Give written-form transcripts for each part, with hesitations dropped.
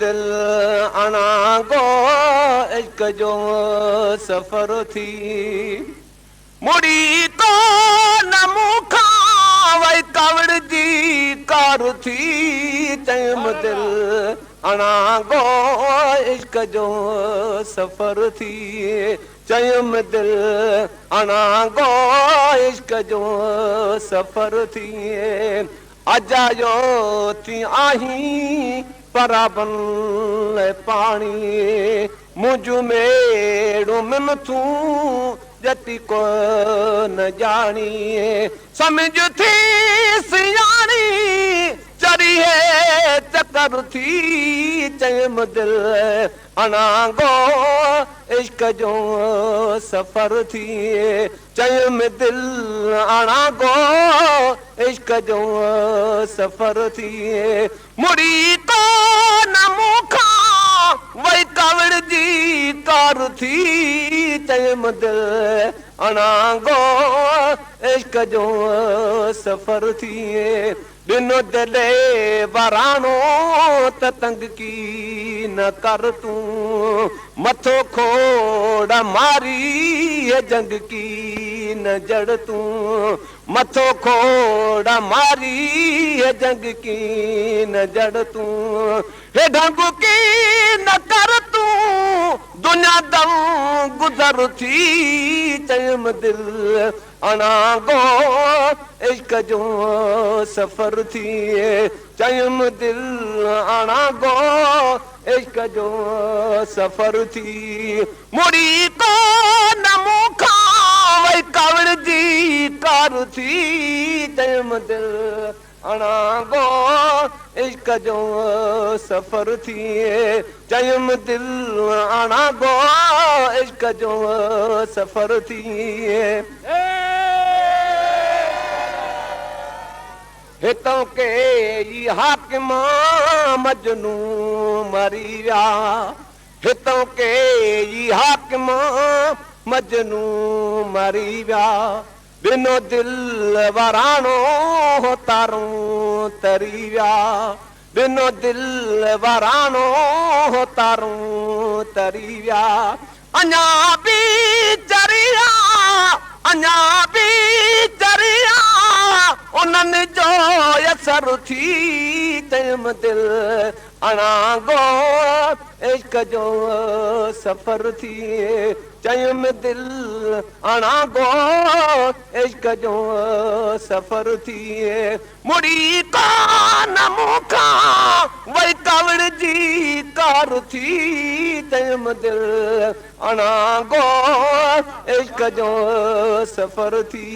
दिल अणा गो इश्क जो सफ़र थी मुड़ी तो न मूंखां वई कावड़ जी कार थी चयम दिल अणा गो इश्क जो सफ़र थी चयम दिल अणा गो इश्क जो सफ़र थी अजायो थी आहीं पराबन पाणी मुझ मेड़ो मिन तूं जति को न जानी समझ थी सियाणी चरी है चकर थी चयम दिल अणा गो इश्क जो सफ़र थी चयम दिल अणा गो इश्क जो सफ़र थी मुड़ी तो न मूंखां वई कावड़ जी कार थी चयम दिल अणा गो इश्क जो सफ़र थी ॾिनो दिले वराणो त तंग की न कर तूं मथो खोड़ मारी जंग की न जड़ तूं मथो खोड़ मारी जंग की न जड़ तूं हे ढंग की न कर तूं दुनिया दम गुज़र थी चयम दिल अणा गो इश्क जो सफ़र थी चयम दिल अणा गो इश्क जो सफ़र थी मुड़ी को न मूंखां वई कावड़ जी कार थी चयम दिल अणा गो इश्क जो सफ़र थी चयम दिल अणा गो इश्क जो सफ़र थी हितों के ई हाकिम मजनू मरी विया हितों के ई हाकिम मजनू मरी विया बिनो दिल वराणो तारूं तरी विया बिनो दिल वराणो तारूं तरी विया अञा बि चरिया अञा बि चरिया उन्हनि जो असर थी चयम दिल अणा गो इश्क जो सफ़र थी चयम दिल अणा गो इश्क जो सफ़र थी मुड़ी कान मूंखां वई कावड़ जी कार थी चयम दिल अणा गो इश्क जो सफ़र थी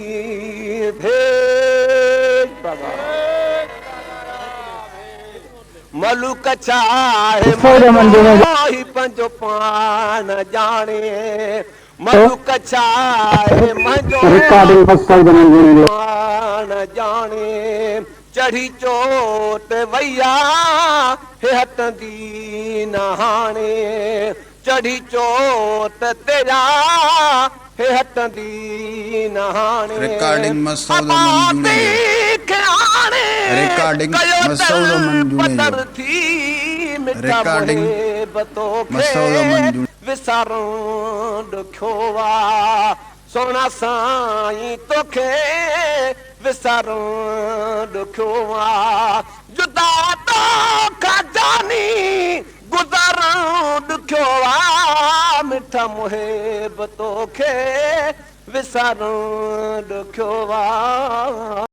मलुक छाहे पंहिंजो पान ॼाणे मलुक छाहे पान ॼाणे चढ़ी चोट वैया हे हटंदी न हाणे चढ़ी चोट तेरा हे हटंदी न हाणे रिकॉर्डिंग मसूद मंजूर विसारो ॾुखियो आहे सोना साईं तोखे विसारो ॾुखियो आहे जुदा तोखां जानी गुज़ारो ॾुखियो आहे मिठा मुहिब तोखे विसारो ॾुखियो आहे